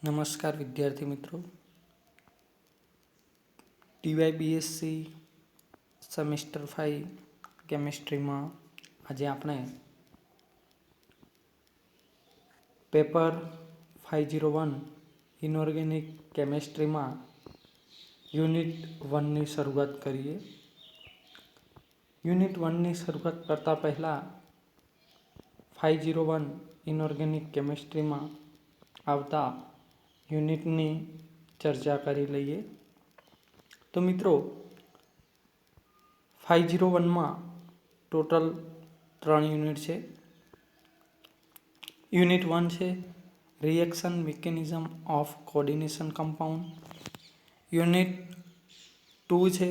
નમસ્કાર વિદ્યાર્થી મિત્રો, TYBSc સેમેસ્ટર 5 કેમિસ્ટ્રીમાં આજે આપણે પેપર 501 ઇનઓર્ગેનિક કેમિસ્ટ્રીમાં યુનિટ 1ની શરૂઆત કરીએ. યુનિટ 1ની શરૂઆત કરતા પહેલાં 501 ઇનઓર્ગેનિક કેમિસ્ટ્રીમાં આવતા યુનિટની ચર્ચા કરી લઈએ. તો મિત્રો 501માં ટોટલ 3 યુનિટ છે. યુનિટ 1 છે reaction mechanism of coordination compound. Unit 2 છે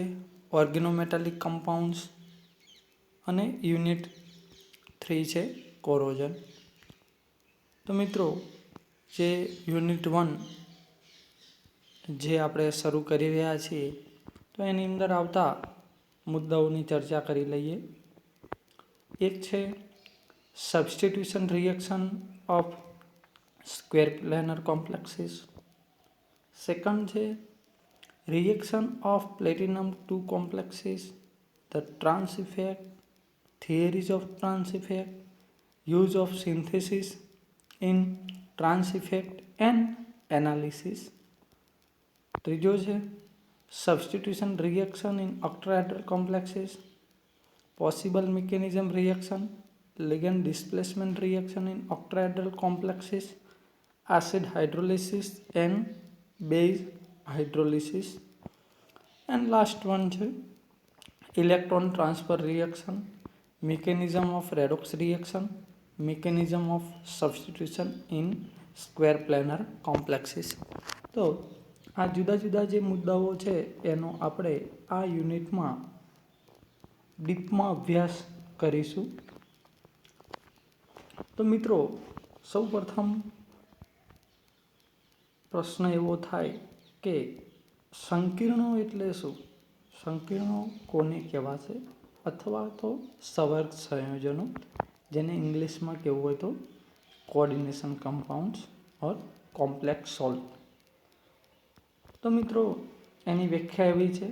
ઓર્ગેનોમેટાલિક કમ્પાઉન્ડ્સ અને યુનિટ 3 છે કોરોઝન. તો મિત્રો જે યુનિટ 1 જે આપણે શરૂ કરી રહ્યા છીએ તો એની અંદર આવતા મુદ્દાઓની ચર્ચા કરી લઈએ. એક છે substitution reaction of square planar complexes. Second છે reaction of platinum 2 complexes, the trans effect, theories of trans effect, use of synthesis in trans effect and analysis. ત્રીજો છે substitution reaction in octahedral complexes, possible mechanism reaction, ligand displacement reaction in octahedral complexes, acid hydrolysis and base hydrolysis. And last one છે electron transfer reaction, mechanism of redox reaction, mechanism of substitution in square planar complexes. તો આ જુદા જુદા જે મુદ્દાઓ છે એનો આપણે આ યુનિટમાં ડીપમાં અભ્યાસ કરીશું. તો મિત્રો સૌપ્રથમ પ્રશ્ન એવો થાય કે સંકીર્ણો એટલે શું? સંકીર્ણો કોને કહેવાશે? અથવા તો સવર્ગ સંયોજનો, જેને ઇંગ્લિશમાં કહેવું હોય તો કોર્ડિનેશન કમ્પાઉન્ડ્સ ઓર કોમ્પ્લેક્સ સોલ્ટ. તો મિત્રો એની વ્યાખ્યા એવી છે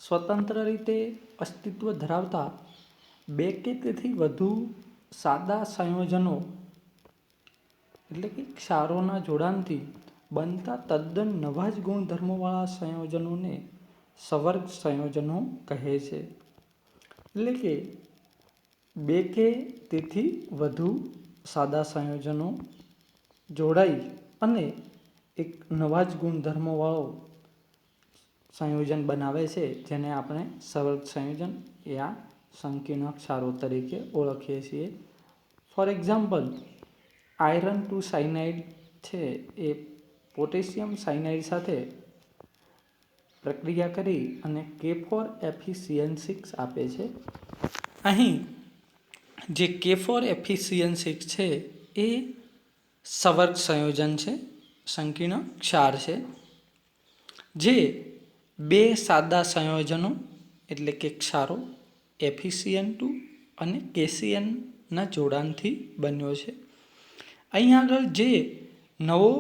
સ્વતંત્ર રીતે અસ્તિત્વ ધરાવતા બે કે તેથી વધુ સાદા સંયોજનો એટલે કે ક્ષારોના જોડાણથી બનતા તદ્દન નવા જ ગુણધર્મોવાળા સંયોજનોને સવર્ગ સંયોજનો કહે છે. એટલે કે બે કે તેથી વધુ સાદા સંયોજનો જોડાઈ અને એક નવા જ ગુણધર્મોવાળો સંયોજન બનાવે છે, જેને આપણે સવર્ગ સંયોજન યા સંકીર્ણ ક્ષારો તરીકે ઓળખીએ છીએ. ફોર એક્ઝામ્પલ, આયરન 2 સાયનાઇડ છે એ પોટેશિયમ સાયનાઇડ સાથે પ્રક્રિયા કરી અને K4FeCN6 આપે છે. અહીં જે K4FeCN6 છે એ સવર્ગ સંયોજન છે, સંકીર્ણ ક્ષાર છે, જે બે સાદા સંયોજનો એટલે કે ક્ષારો FeCN2 અને KCN ના જોડાણથી બન્યો છે. અહીં આગળ જે નવો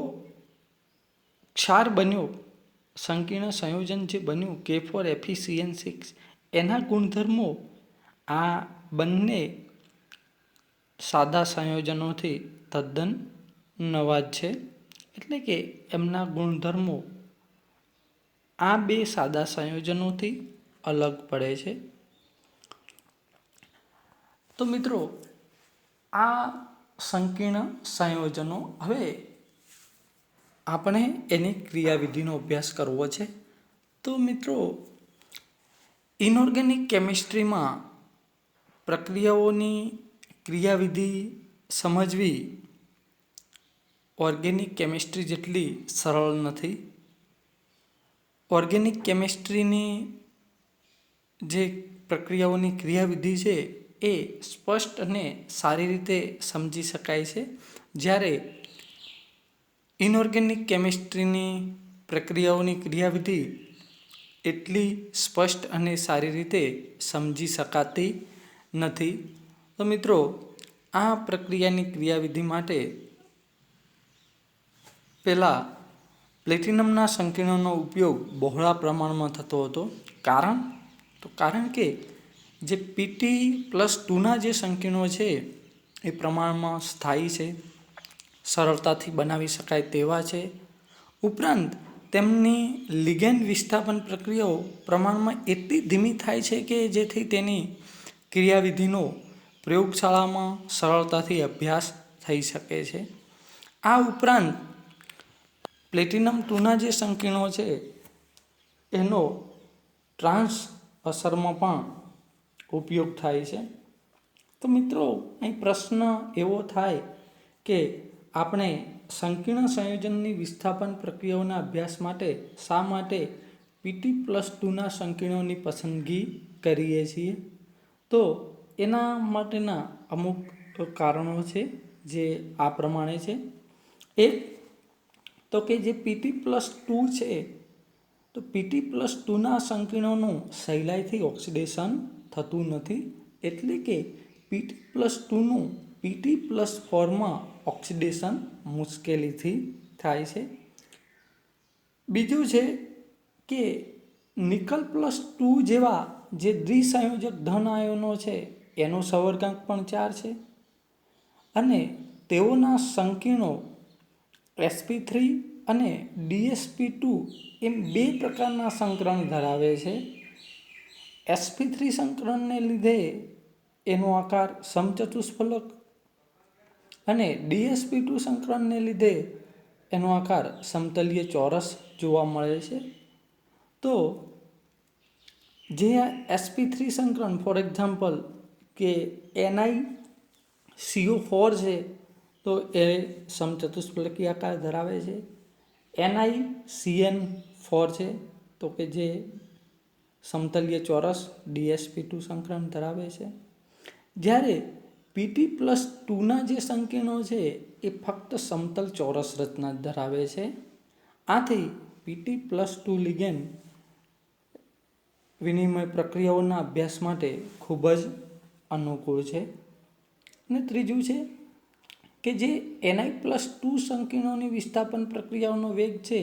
ક્ષાર બન્યો, સંકીર્ણ સંયોજન જે બન્યું K4FeCN6, એના ગુણધર્મો આ બંને સાદા સંયોજનોથી તદ્દન નવા જ છે. એટલે કે એમના ગુણધર્મો આ બે સાદા સંયોજનોથી અલગ પડે છે. તો મિત્રો આ સંકીર્ણ સંયોજનો, હવે આપણે એની ક્રિયાવિધિનો અભ્યાસ કરવો છે. તો મિત્રો ઇનઓર્ગેનિક કેમિસ્ટ્રીમાં પ્રક્રિયાઓની ક્રિયાવિધિ સમજવી ઓર્ગેનિક કેમિસ્ટ્રી જેટલી સરળ નથી. ઓર્ગેનિક કેમિસ્ટ્રીની જે પ્રક્રિયાઓની ક્રિયાવિધિ છે એ સ્પષ્ટ અને સારી રીતે સમજી શકાય છે, જ્યારે ઇનઓર્ગેનિક કેમિસ્ટ્રીની પ્રક્રિયાઓની ક્રિયાવિધિ એટલી સ્પષ્ટ અને સારી રીતે સમજી શકાતી નથી. તો મિત્રો આ પ્રક્રિયાની ક્રિયાવિધિ માટે પહેલાં પ્લેટિનમના સંકીર્ણોનો ઉપયોગ બહોળા પ્રમાણમાં થતો હતો. કારણ કે જે Pt+2ના જે સંકીર્ણો છે એ પ્રમાણમાં સ્થાયી છે, સરળતાથી બનાવી શકાય તેવા છે. ઉપરાંત તેમની લિગેન્ડ વિસ્થાપન પ્રક્રિયાઓ પ્રમાણમાં એટલી ધીમી થાય છે કે જેથી તેની ક્રિયાવિધિનો પ્રયોગશાળામાં સરળતાથી અભ્યાસ થઈ શકે છે. આ ઉપરાંત પ્લેટિનમ-2ના જે સંકીર્ણો છે એનો ટ્રાન્સ અસરમાં પણ ઉપયોગ થાય છે. તો મિત્રો, અહીં પ્રશ્ન એવો થાય કે આપણે સંકીર્ણ સંયોજનની વિસ્થાપન પ્રક્રિયાઓના અભ્યાસ માટે શા માટે Pt+2ના સંકીર્ણોની પસંદગી કરીએ છીએ? તો એના માટેના અમુક કારણો છે જે આ પ્રમાણે છે. એક તો કે જે Pt+2 છે, તો Pt+2ના સંકીર્ણોનું સહેલાઈથી ઓક્સિડેશન થતું નથી, એટલે કે Pt+2નું Pt+4માં ઓક્સિડેશન મુશ્કેલીથી થાય છે. બીજું છે કે નિકલ+2 જેવા જે દ્વિસંયોજક ધન આયનો છે એનો સંવર્ગાંક પણ 4 છે અને તેઓના સંકીર્ણો sp3 અને dsp2 એમ બે પ્રકારના સંકરણ ધરાવે છે. sp3 સંકરણને લીધે એનો આકાર સમચતુષ્ફલક અને dsp2 સંકરણને લીધે એનો આકાર સમતલીય ચોરસ જોવા મળે છે. તો જે sp3 સંકરણ ફોર એક્ઝામ્પલ કે NiCO4 છે તો એ સમચતુષ્ફલકી આકાર ધરાવે છે. NiCN4 છે તો કે જે સમતલીય ચોરસ dsp2 સંકરણ ધરાવે છે. જ્યારે Pt+2ના જે સંકીર્ણો છે એ ફક્ત સમતલ ચોરસ રચના ધરાવે છે. આથી Pt+2 લિગેન્ડ વિનિમય પ્રક્રિયાઓના અભ્યાસ માટે ખૂબ જ અનુકૂળ છે. અને ત્રીજું છે કે જે Ni+2 સંકીર્ણોની વિસ્થાપન પ્રક્રિયાઓનો વેગ છે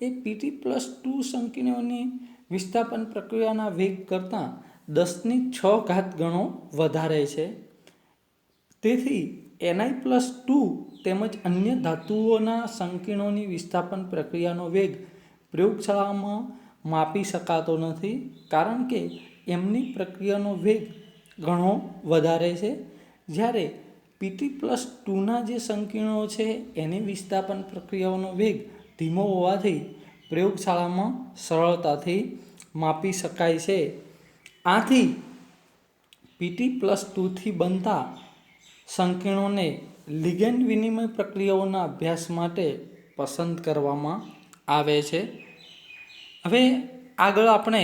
એ Pt+2 સંકીર્ણોની વિસ્થાપન પ્રક્રિયાના વેગ કરતાં 10⁶ ગણો વધારે છે. તેથી Ni+2 તેમજ અન્ય ધાતુઓના સંકીર્ણોની વિસ્થાપન પ્રક્રિયાનો વેગ પ્રયોગશાળામાં માપી શકાતો નથી, કારણ કે એમની પ્રક્રિયાનો વેગ ઘણો વધારે છે. જ્યારે Pt+2ના જે સંકીર્ણો છે એની વિસ્થાપન પ્રક્રિયાઓનો વેગ ધીમો હોવાથી પ્રયોગશાળામાં સરળતાથી માપી શકાય છે. આથી Pt+2થી બનતા સંકીર્ણોને લિગેન્ડ વિનિમય પ્રક્રિયાઓના અભ્યાસ માટે પસંદ કરવામાં આવે છે. હવે આગળ આપણે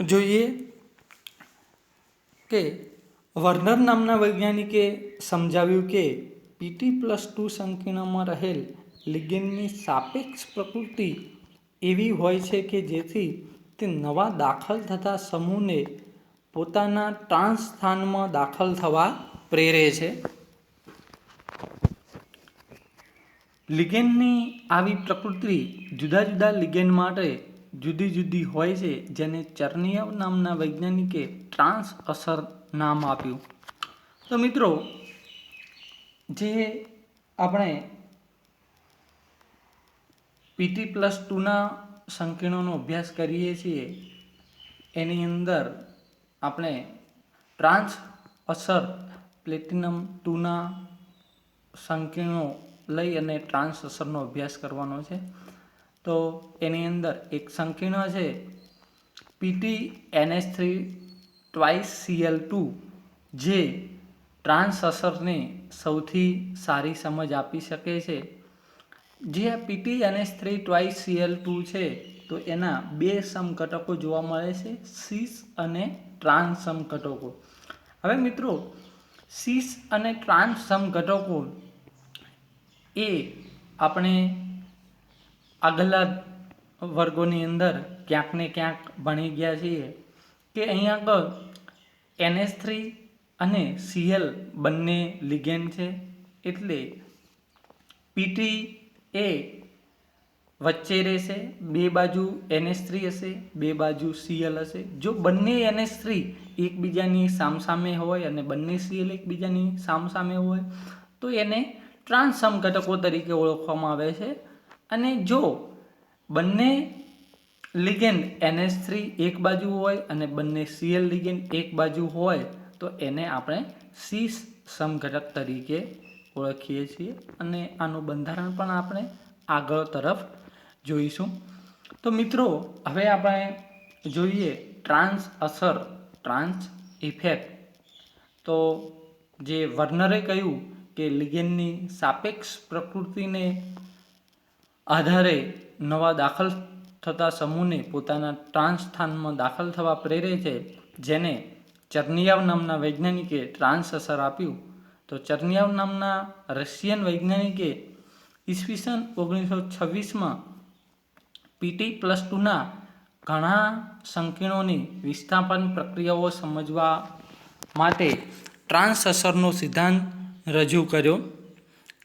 જોઈએ કે વર્નર નામના વૈજ્ઞાનિકે સમજાવ્યું કે Pt+2 સંકીર્ણમાં રહેલ લિગેન્ડની સાપેક્ષ પ્રકૃતિ એવી હોય છે કે જેથી તે નવા દાખલ થતા સમૂહને પોતાના ટ્રાન્સ સ્થાનમાં દાખલ થવા પ્રેરે છે. લિગેન્ડની આવી પ્રકૃતિ જુદા જુદા લિગેન્ડ માટે જુદી જુદી હોય છે, જેને ચર્નિયવ નામના વૈજ્ઞાનિકે ટ્રાન્સ અસર નામ આપ્યું. તો મિત્રો, જે આપણે Pt+2ના સંકીર્ણોનો અભ્યાસ કરીએ છીએ એની અંદર આપણે ટ્રાન્સ અસર પ્લેટિનમ-2ના સંકીર્ણો લઈ અને ટ્રાન્સ અસરનો અભ્યાસ કરવાનો છે. તો એની અંદર એક સંકીર્ણ છે PtNH3 જે ટ્રાન્સ અસરને સૌથી સારી સમજ આપી શકે છે. જે આ PtNH3 છે તો એના બે સમઘટકો જોવા મળે છે, સિસ અને ટ્રાન્સ સમઘટકો. હવે મિત્રો, સિસ અને ટ્રાન્સ સમઘટકો એ આપણે આગલા વર્ગોની અંદર ક્યાંક ને ક્યાંક ભણી ગયા છીએ કે અહીંયા આગળ NH3 અને Cl બંને લિગેન્ડ છે, એટલે પીટી એ વચ્ચે રહેશે, બે બાજુ NH3 હશે, બે બાજુ Cl હશે. જો બંને NH3 એકબીજાની સામસામે હોય અને બંને Cl એકબીજાની સામસામે હોય તો એને ટ્રાન્સ સમઘટકો તરીકે ઓળખવામાં આવે છે. અને જો બંને લિગેન્ડ NH3 એક બાજુ હોય અને બંને Cl લિગેન્ડ એક બાજુ હોય તો એને આપણે સીસ સમઘટક તરીકે ઓળખીએ છીએ. અને આનું બંધારણ પણ આપણે આગળ તરફ જોઈશું. તો મિત્રો હવે આપણે જોઈએ ટ્રાન્સ અસર, ટ્રાન્સ ઇફેક્ટ. તો જે વર્નરે કહ્યું કે લિગેન્ડની સાપેક્ષ પ્રકૃતિને આધારે નવા દાખલ થતા સમૂહને પોતાના ટ્રાન્સ સ્થાનમાં દાખલ થવા પ્રેરે છે, જેને ચર્નિયાવ નામના વૈજ્ઞાનિકે ટ્રાન્સ અસર આપ્યું. તો ચર્નિયાવ નામના રશિયન વૈજ્ઞાનિકે ઈસવીસન 1926માં PT+2ના ઘણા સંકીર્ણોની વિસ્થાપન પ્રક્રિયાઓ સમજવા માટે ટ્રાન્સ અસરનો સિદ્ધાંત રજૂ કર્યો,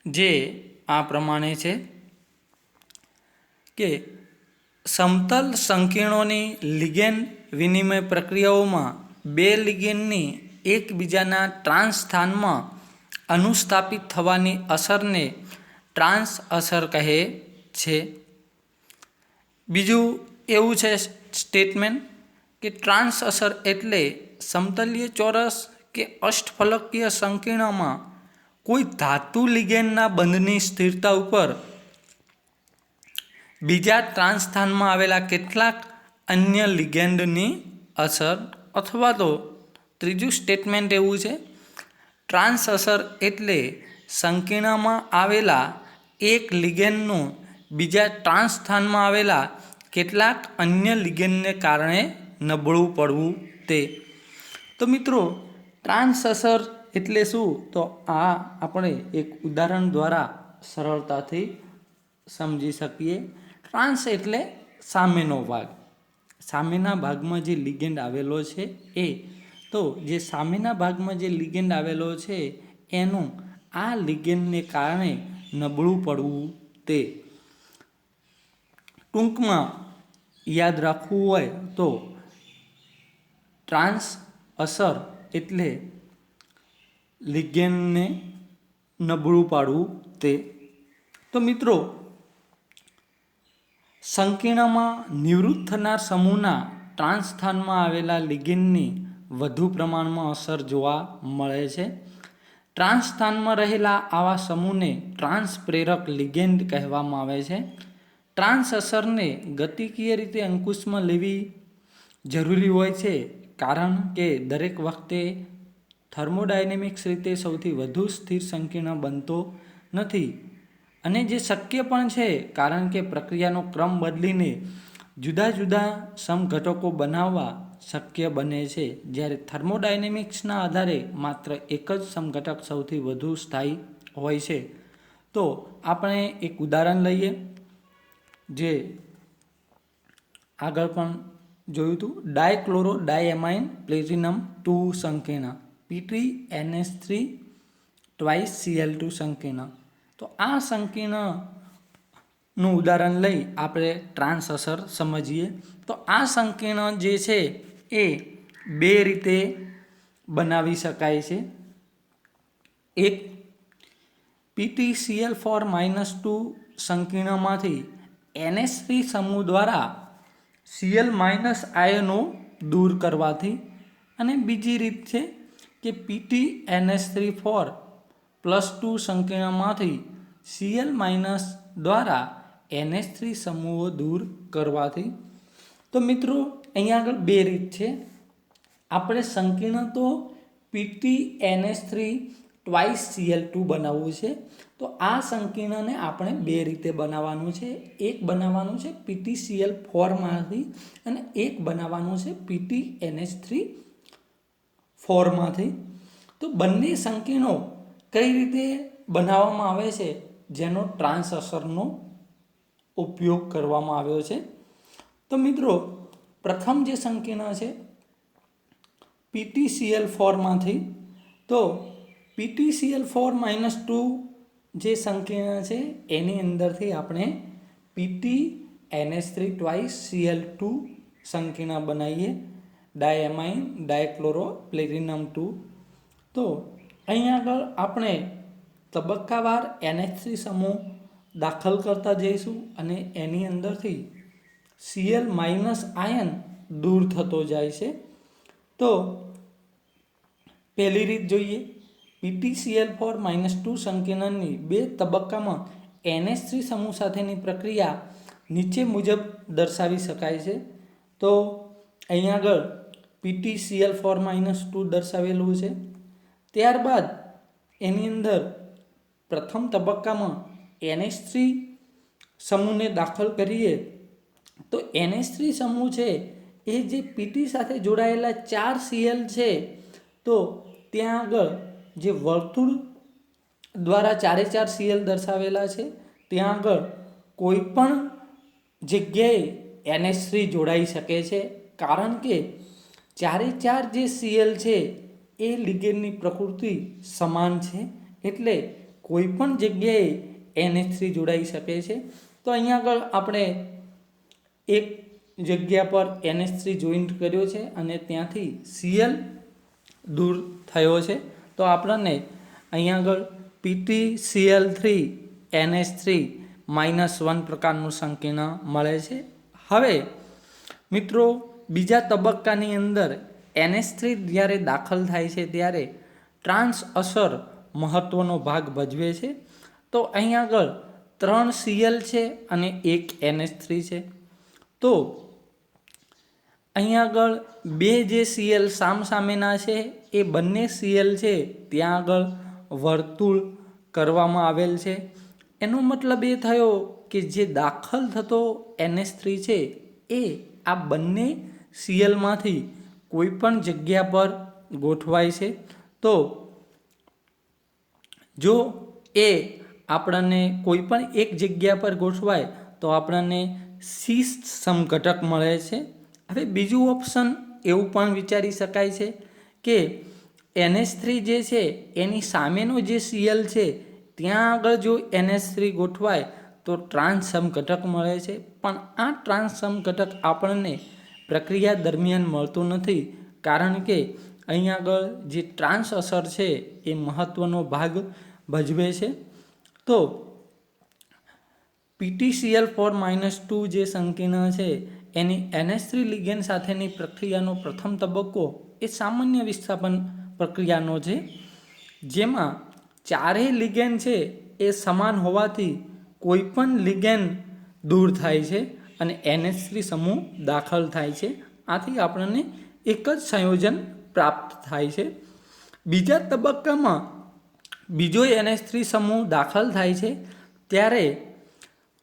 જે આ પ્રમાણે છે કે સમતલ સંકીર્ણોની લિગેન્ડ વિનિમય પ્રક્રિયાઓમાં બે લિગેન્ડની એકબીજાના ટ્રાન્સ સ્થાનમાં અનુસ્થાપિત થવાની અસરને ટ્રાન્સ અસર કહે છે. બીજું એવું છે સ્ટેટમેન્ટ કે ટ્રાન્સ અસર એટલે સમતલીય ચોરસ કે અષ્ટફલકીય સંકીર્ણમાં કોઈ ધાતુ લિગેન્ડના બંધની સ્થિરતા ઉપર બીજા ટ્રાન્સ સ્થાનમાં આવેલા કેટલાક અન્ય લિગેન્ડની અસર. અથવા તો ત્રીજું સ્ટેટમેન્ટ એવું છે, ટ્રાન્સ અસર એટલે સંકીર્ણમાં આવેલા એક લિગેન્ડનું બીજા ટ્રાન્સ સ્થાનમાં આવેલા કેટલાક અન્ય લિગેન્ડને કારણે નબળું પડવું તે. તો મિત્રો ટ્રાન્સ અસર એટલે શું, તો આ આપણે એક ઉદાહરણ દ્વારા સરળતાથી સમજી શકીએ. ટ્રાન્સ એટલે સામેનો ભાગ, સામેના ભાગમાં જે લિગેન્ડ આવેલો છે એ. તો જે સામેના ભાગમાં જે લિગેન્ડ આવેલો છે એનું આ લિગેન્ડને કારણે નબળું પડવું તે. ટૂંકમાં યાદ રાખવું હોય તો ટ્રાન્સ અસર એટલે લિગેન્ડને નબળું પાડવું તે. તો મિત્રો સંકીર્ણમાં નિવૃત્ત થનાર સમૂહના ટ્રાન્સ સ્થાનમાં આવેલા લિગેન્ડની વધુ પ્રમાણમાં અસર જોવા મળે છે. ટ્રાન્સ સ્થાનમાં રહેલા આવા સમૂહને ટ્રાન્સ પ્રેરક લિગેન્ડ કહેવામાં આવે છે. ટ્રાન્સ અસરને ગતિકીય રીતે અંકુશમાં લેવી જરૂરી હોય છે, કારણ કે દરેક વખતે થર્મોડાયનેમિક્સ રીતે સૌથી વધુ સ્થિર સંકીર્ણ બનતો નથી. અને જે શક્ય પણ છે, કારણ કે પ્રક્રિયાનો ક્રમ બદલીને જુદા જુદા સમઘટકો બનાવવા શક્ય બને છે, જ્યારે થર્મોડાયનેમિક્સના આધારે માત્ર એક જ સમઘટક સૌથી વધુ સ્થાયી હોય છે. તો આપણે એક ઉદાહરણ લઈએ, જે આગળ પણ જોયું હતું, ડાયક્લોરો ડાયએમાઇન પ્લેટિનમ 2 સંકીર્ણ PT-NH3 ટ્વાઇસ Cl2 સંકીર્ણ. તો આ સંકીર્ણનું ઉદાહરણ લઈ આપણે ટ્રાન્સ અસર સમજીએ. તો આ સંકીર્ણ જે છે એ બે રીતે બનાવી શકાય છે. એક PtCl4-2 સંકીર્ણમાંથી NH3 સમૂહ દ્વારા Cl- આયનો દૂર કરવાથી. અને બીજી રીત છે કે PtNH3+2 સંકીર્ણમાંથી Cl- દ્વારા NH3 સમૂહો દૂર કરવાથી. તો મિત્રો અહીંયા આગળ બે રીત છે. આપણે સંકીર્ણ તો PT-NH3 ટ્વાઇસ Cl2 બનાવવું છે. તો આ સંકીર્ણને આપણે બે રીતે બનાવવાનું છે. એક બનાવવાનું છે PtCl4માંથી અને એક બનાવવાનું છે PtNH3માંથી. તો બંને સંકીર્ણો કઈ રીતે બનાવવામાં આવે છે, જેનો ટ્રાન્સ અસરનો ઉપયોગ કરવામાં આવ્યો છે. તો મિત્રો પ્રથમ જે સંકીર્ણ છે PtCl4માંથી, તો PtCl4-2 જે સંકીર્ણ છે એની અંદરથી આપણે PTNH3 ટ્વાઇસ Cl2 સંકીર્ણ બનાવીએ, ડાયએમાઇન ડાયક્લોરો પ્લેટિનમ 2. તો અહીંયા આગળ આપણે તબક્કાવાર NH3 સમૂહ દાખલ કરતા જઈશું અને એની અંદરથી Cl- આયન દૂર થતો જાય છે. તો પહેલી રીત જોઈએ. PtCl4-2 સંકીર્ણની બે તબક્કામાં NH3 સમૂહ સાથેની પ્રક્રિયા નીચે મુજબ દર્શાવી શકાય છે. તો અહીંયા આગળ PtCl4-2 દર્શાવેલું છે. ત્યારબાદ એની અંદર પ્રથમ તબક્કામાં NH3 સમૂહને દાખલ કરીએ તો NH3 સમૂહ છે એ જે PT સાથે જોડાયેલા 4 Cl છે, તો ત્યાં આગળ જે વર્તુળ દ્વારા 4 Cl દર્શાવેલા છે ત્યાં આગળ કોઈ પણ જગ્યાએ NH3 જોડાઈ શકે છે, કારણ કે 4 જે Cl છે એ લિગેન્ડની પ્રકૃતિ સમાન છે, એટલે કોઈ પણ જગ્યાએ NH3 જોડાઈ શકે છે. તો અહીંયા આગળ આપણે એક જગ્યા પર NH3 જોઈન્ટ કર્યો છે અને ત્યાંથી Cl દૂર થયો છે. તો આપણને અહીંયા આગળ PtCl3NH3-1 પ્રકારનું સંકીર્ણ મળે છે. હવે મિત્રો, બીજા તબક્કાની અંદર NH3 જ્યારે દાખલ થાય છે ત્યારે ટ્રાન્સ અસર મહત્વનો ભાગ ભજવે છે. તો અહીં આગળ 3 Cl છે અને 1 NH3 છે. તો અહીં આગળ બે જે Cl સામસામેના છે એ બંને Cl છે ત્યાં આગળ વર્તુળ કરવામાં આવેલ છે. એનો મતલબ એ થયો કે જે દાખલ થતો NH3 છે એ આ બંને Clમાંથી કોઈ પણ જગ્યા પર ગોઠવાય છે. તો જો એ આપણને કોઈ પણ એક જગ્યા પર ગોઠવાય તો આપણને સીસ સમઘટક મળે છે. હવે બીજું ઓપ્શન એવું પણ વિચારી શકાય છે કે NH3 જે છે એની સામેનો જે Cl છે ત્યાં આગળ જો NH3 ગોઠવાય તો ટ્રાન્સ સમઘટક મળે છે, પણ આ ટ્રાન્સ સમઘટક આપણને પ્રક્રિયા દરમિયાન મળતું નથી, કારણ કે અહીં આગળ જે ટ્રાન્સ અસર છે એ મહત્વનો ભાગ ભજવે છે. તો PtCl4-2 જે સંકીર્ણ છે એની NH3 લિગેન્ડ સાથેની પ્રક્રિયાનો પ્રથમ તબક્કો એ સામાન્ય વિસ્થાપન પ્રક્રિયાનો છે, જેમાં ચારેય લિગેન્ડ છે એ સમાન હોવાથી કોઈ પણ લિગેન્ડ દૂર થાય છે અને NH3 સમૂહ દાખલ થાય છે. આથી આપણને એક જ સંયોજન પ્રાપ્ત થાય છે. બીજા તબક્કામાં બીજો NH3 સમૂહ દાખલ થાય છે ત્યારે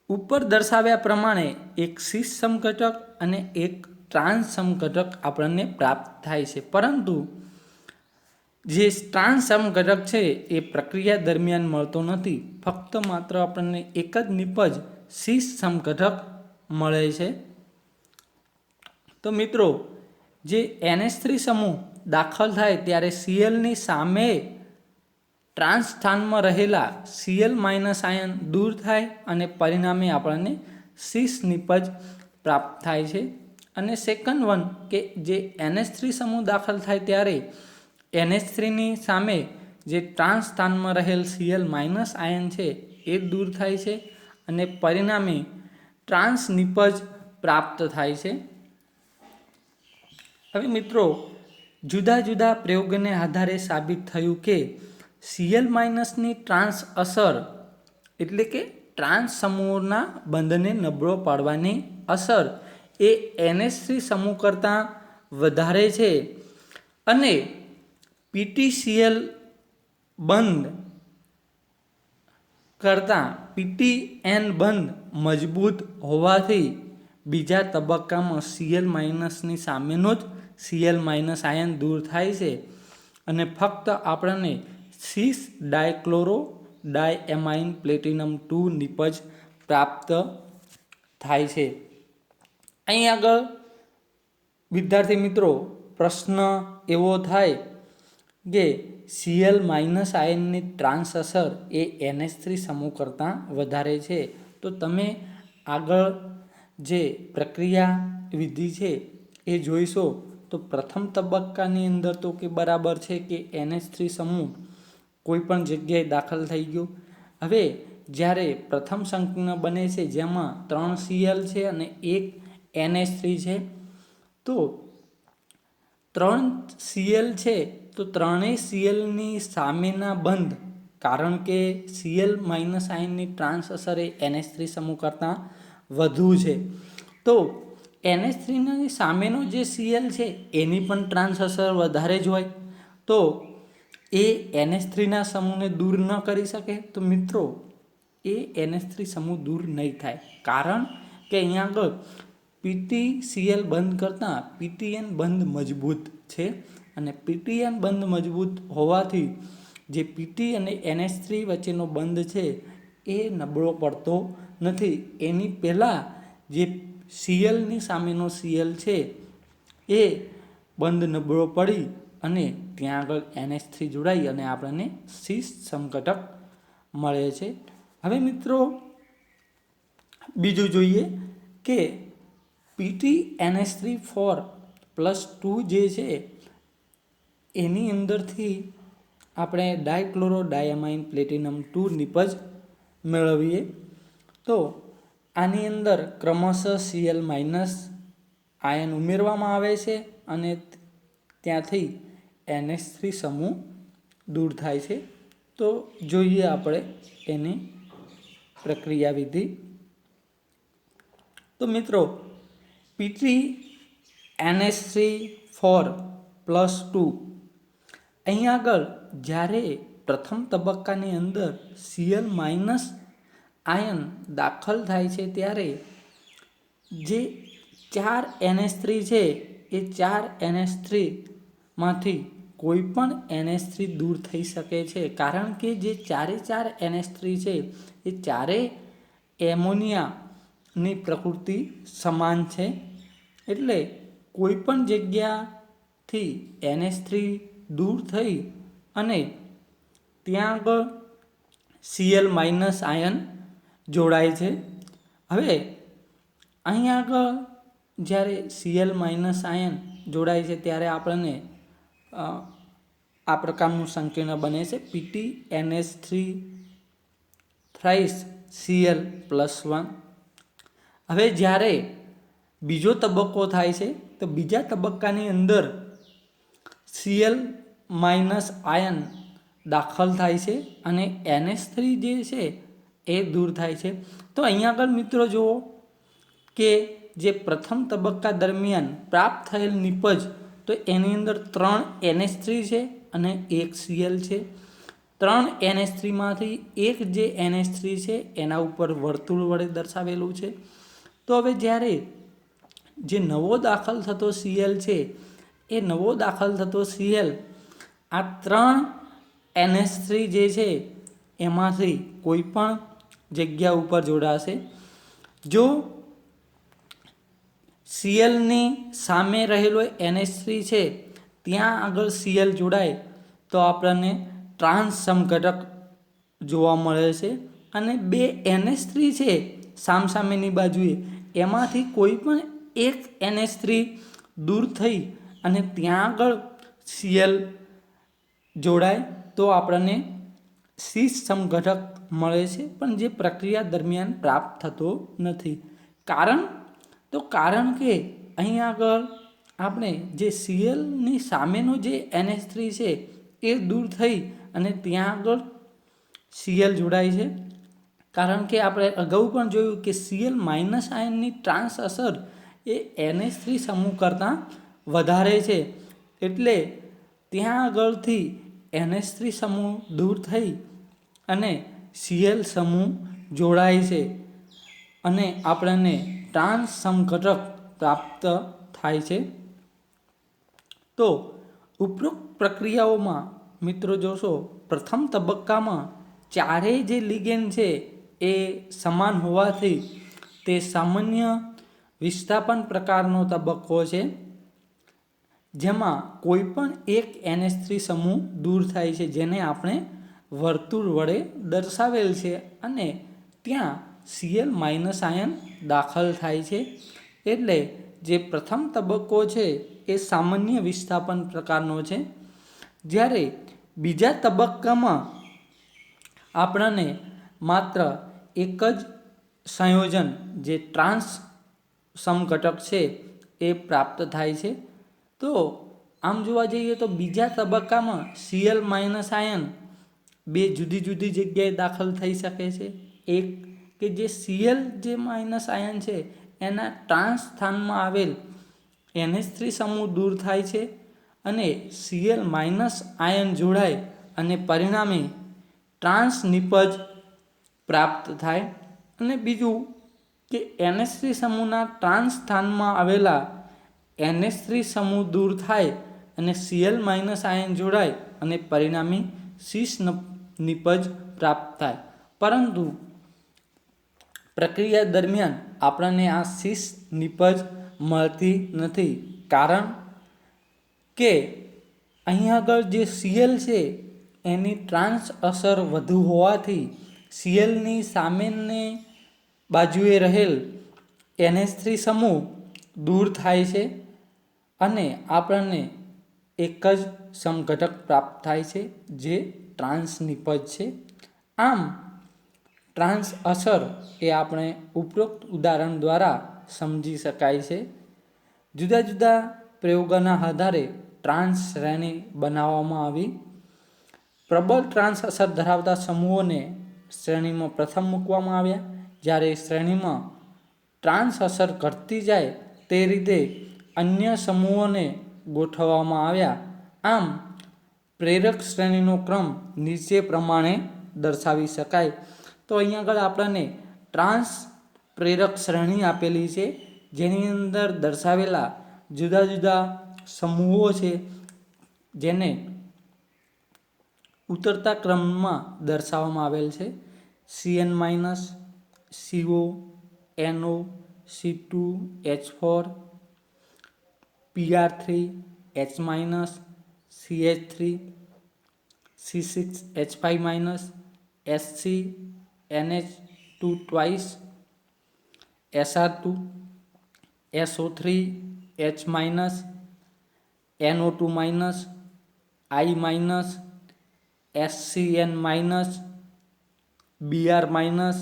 ઉપર દર્શાવ્યા પ્રમાણે એક સીસ સમઘટક અને એક ટ્રાન્સ સમઘટક આપણને પ્રાપ્ત થાય છે, પરંતુ જે ટ્રાન્સ સમઘટક છે એ પ્રક્રિયા દરમિયાન મળતો નથી. ફક્ત માત્ર આપણને એક જ નિપજ સીસ સમઘટક મળે છે. તો મિત્રો, જે NH3 સમૂહ દાખલ થાય ત્યારે Clની સામે ટ્રાન્સ સ્થાનમાં રહેલા Cl- આયન દૂર થાય અને પરિણામે આપણને સીસ નિપજ પ્રાપ્ત થાય છે. અને સેકન્ડ વન કે જે NH3 સમૂહ દાખલ થાય ત્યારે NH3ની સામે જે ટ્રાન્સ સ્થાનમાં રહેલ Cl- આયન છે એ દૂર થાય છે અને પરિણામે ટ્રાન્સ નિપજ પ્રાપ્ત થાય છે. હવે મિત્રો, જુદા જુદા પ્રયોગને આધારે સાબિત થયું કે Cl- ટ્રાન્સ અસર એટલે કે ટ્રાન્સ સમૂહોના બંધને નબળો પાડવાની અસર એ NH3 સમૂહ કરતાં વધારે છે અને PtCl બંધ કરતાં PtN બંધ મજબૂત હોવાથી બીજા તબક્કામાં Cl- સામેનો જ Cl- આયન દૂર થાય છે અને ફક્ત આપણને સીસ ડાયક્લોરો ડાયએમાઇન પ્લેટિનમ 2 નિપજ પ્રાપ્ત થાય છે. અહીં આગળ વિદ્યાર્થી મિત્રો પ્રશ્ન એવો થાય કે Cl માઇનસ આયનની ટ્રાન્સ અસર એ NH3 સમૂહ કરતાં વધારે છે. તો તમે આગળ જે પ્રક્રિયા વિધિ છે એ જોઈશો. તો પ્રથમ તબક્કાની અંદર તો કે બરાબર છે કે NH3 સમૂહ કોઈ પણ જગ્યાએ દાખલ થઈ ગયો. હવે જ્યારે પ્રથમ સંકીર્ણ બને છે જેમાં 3 Cl છે અને 1 NH3 છે, તો 3 Cl છે તો ત્રણેય Clની સામેના બંધ, કારણ કે Cl માઇનસ આયનની ટ્રાન્સ અસર એ NH3 સમૂહ કરતાં વધુ છે. તો NH3ની સામેનો જે Cl છે એની પણ ટ્રાન્સ અસર વધારે જ હોય, તો એ NH3ના સમૂહને દૂર ન કરી શકે. તો મિત્રો એ NH3 સમૂહ દૂર નહીં થાય, કારણ કે અહીંયા આગળ PtCl બંધ કરતાં PtN બંધ મજબૂત છે. અને PtN બંધ મજબૂત હોવાથી જે Pt અને NH3 વચ્ચેનો બંધ છે એ નબળો પડતો નથી. એની પહેલાં જે Clની સામેનો Cl છે એ બંધ નબળો પડી અને ત્યાં આગળ NH3 જોડાઈ અને આપણને સીસ સમઘટક મળે છે. હવે મિત્રો બીજું જોઈએ કે PtNH3 + 2 જે છે એની અંદરથી આપણે ડાયક્લોરોડાયામાઇન પ્લેટિનમ 2 નિપજ મેળવીએ. તો આની અંદર ક્રમશઃ Cl માઇનસ આયન ઉમેરવામાં આવે છે અને ત્યાંથી NH3 સમૂહ દૂર થાય છે. તો જોઈએ આપણે એની પ્રક્રિયા વિધિ. તો મિત્રો PtNH3 + 2 અહીંયા આગળ જ્યારે પ્રથમ તબક્કાની અંદર Cl માઇનસ આયન દાખલ થાય છે ત્યારે જે 4 NH3 છે એ 4 NH3 માંથી કોઈ પણ NH3 દૂર થઈ શકે છે, કારણ કે જે 4 NH3 છે એ ચારેય એમોનિયાની પ્રકૃતિ સમાન છે. એટલે કોઈ પણ જગ્યાથી NH3 દૂર થઈ અને ત્યાં આગળ Cl માઇનસ આયન જોડાય છે. હવે અહીંયા આગળ જ્યારે Cl માઇનસ આયન જોડાય છે ત્યારે આપણને આ પ્રકારનું સંકીર્ણ બને છે PtNH3 thrice Cl + 1. હવે જ્યારે બીજો તબક્કો થાય છે તો બીજા તબક્કાની અંદર Cl માઇનસ આયન દાખલ થાય છે અને NH3 જે છે એ દૂર થાય છે. તો અહીંયા આગળ મિત્રો જુઓ કે જે પ્રથમ તબક્કા દરમિયાન પ્રાપ્ત થયેલ નિપજ, તો એની અંદર 3 NH3 છે અને 1 Cl છે. 3 NH3 માંથી એક જે NH3 છે એના ઉપર વર્તુળ વડે દર્શાવેલું છે. તો હવે જ્યારે જે નવો દાખલ થતો Cl છે એ નવો દાખલ થતો Cl આ 3 NH3 જે છે એમાંથી કોઈ પણ જગ્યા ઉપર જોડાશે. જો Clની સામે રહેલો NH3 છે ત્યાં આગળ Cl જોડાય તો આપણને ટ્રાન્સ સમઘટક જોવા મળે છે. અને 2 NH3 છે સામસામેની બાજુએ, એમાંથી કોઈ પણ એક NH3 દૂર થઈ અને ત્યાં આગળ Cl જોડાય તો આપણને સીસ સમઘટક મળે છે, પણ જે પ્રક્રિયા દરમિયાન પ્રાપ્ત થતો નથી. કારણ કે અહીં આગળ આપણે જે Clની સામેનો જે NH3 છે એ દૂર થઈ અને ત્યાં આગળ Cl જોડાય છે. કારણ કે આપણે અગાઉ પણ જોયું કે Cl માઇનસ આયનની ટ્રાન્સ અસર એ NH3 સમૂહ કરતાં વધારે છે. એટલે ત્યાં આગળથી NH3 સમૂહ દૂર થઈ અને Cl સમૂહ જોડાય છે અને આપણને ટ્રાન્સ સમઘટક પ્રાપ્ત થાય છે. તો ઉપરોક્ત પ્રક્રિયાઓમાં મિત્રો જોશો, પ્રથમ તબક્કામાં ચારેય જે લિગેન્ડ છે એ સમાન હોવાથી તે સામાન્ય વિસ્થાપન પ્રકારનો તબક્કો છે. જેમાં કોઈ પણ એક NH3 સમૂહ દૂર થાય છે, જેને આપણે વર્તુળ વડે દર્શાવેલ છે, અને ત્યાં Cl માઇનસ આયન દાખલ થાય છે. એટલે જે પ્રથમ તબક્કો છે એ સામાન્ય વિસ્થાપન પ્રકારનો છે. જ્યારે બીજા તબક્કામાં આપણને માત્ર એક જ સંયોજન જે ટ્રાન્સ સમઘટક છે એ પ્રાપ્ત થાય છે. તો આમ જોવા જઈએ તો બીજા તબક્કામાં Cl માઇનસ આયન બે જુદી જુદી જગ્યાએ દાખલ થઈ શકે છે. એક કે જે Cl જે માઇનસ આયન છે એના ટ્રાન્સ સ્થાનમાં આવેલ NH3 સમૂહ દૂર થાય છે, અને Cl માઇનસ આયન જોડાય અને પરિણામે ટ્રાન્સ નિપજ પ્રાપ્ત થાય. અને બીજું કે NH3 સમૂહના ટ્રાન્સ સ્થાનમાં આવેલા NH3 સમૂહ દૂર થાય અને Cl માઇનસ આયન જોડાય અને પરિણામી સીસ નિપજ પ્રાપ્ત થાય. પરંતુ પ્રક્રિયા દરમિયાન આપણને આ સીસ નિપજ મળતી નથી, કારણ કે અહીં આગળ જે Cl છે એની ટ્રાન્સ અસર વધુ હોવાથી Clની સામેની બાજુએ રહેલ NH3 સમૂહ દૂર થાય છે, અને આપણને એક જ સમઘટક પ્રાપ્ત થાય છે જે ટ્રાન્સ નિપજ છે. આમ ટ્રાન્સ અસર એ આપણે ઉપરોક્ત ઉદાહરણ દ્વારા સમજી શકાય છે. જુદા જુદા પ્રયોગોના આધારે ટ્રાન્સ શ્રેણી બનાવવામાં આવી. પ્રબળ ટ્રાન્સ અસર ધરાવતા સમૂહોને શ્રેણીમાં પ્રથમ મૂકવામાં આવ્યા, જ્યારે શ્રેણીમાં ટ્રાન્સ અસર ઘટતી જાય તે રીતે અન્ય સમૂહોને ગોઠવવામાં આવ્યા. આમ પ્રેરક શ્રેણીનો ક્રમ નીચે પ્રમાણે દર્શાવી શકાય. તો અહીં આગળ આપણને ટ્રાન્સ પ્રેરક શ્રેણી આપેલી છે, જેની અંદર દર્શાવેલા જુદા જુદા સમૂહો છે, જેને ઉતરતા ક્રમમાં દર્શાવવામાં આવેલ છે. Cn minus, CO, NO, C2H4, Pr3, H minus, CH3, C6H5 minus, Sc, NH2 twice, Sr2, SO3, H minus, NO2 minus, I minus, SCN minus, Br minus,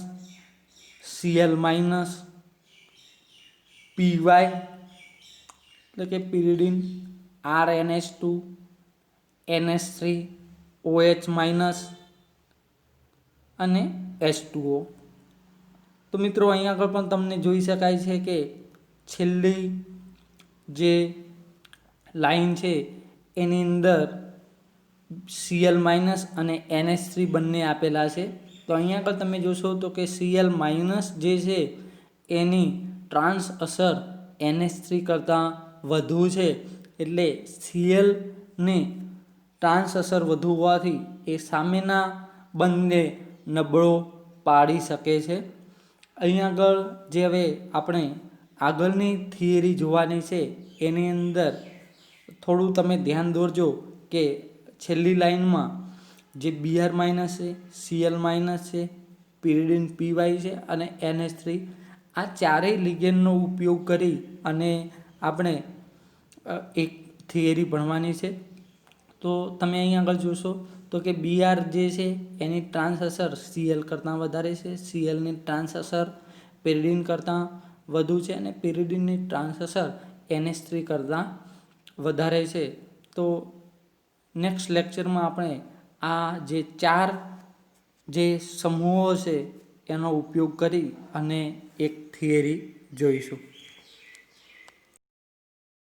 Cl minus, Py એટલે કે pyridine, RNH2, NH3, OH minus અને H2O. તો મિત્રો અહીં આગળ પણ તમને જોઈ શકાય છે કે છેલ્લી જે લાઈન છે એની અંદર Cl માઇનસ અને NH3 બંને આપેલા છે. તો અહીંયા આગળ તમે જોશો તો કે Cl માઇનસ જે છે એની ટ્રાન્સ અસર NH3 કરતાં વધુ છે, એટલે Clની ટ્રાન્સ અસર વધુ હોવાથી એ સામેના બંને નબળો પાડી શકે છે. અહીં આગળ જે હવે આપણે આગળની થિયરી જોવાની છે એની અંદર થોડું તમે ધ્યાન દોરજો કે છેલ્લી લાઈનમાં જે Br માઇનસ છે, Cl માઇનસ છે, pyridine Py છે અને NH3, આ ચારેય લિગેન્ડનો ઉપયોગ કરી અને આપણે એક થિયરી ભણવાની છે. તો તમે અહીં આગળ જોશો તો કે Br જે છે એની ટ્રાન્સ અસર Cl કરતાં વધારે છે, Clની ટ્રાન્સ અસર pyridine કરતાં વધુ છે, અને pyridineની ટ્રાન્સ અસર NH3 કરતાં વધારે છે. તો નેક્સ્ટ લેક્ચરમાં આપણે આ જે ચાર જે સમૂહો છે એનો ઉપયોગ કરી અને એક થિયરી જોઈશું.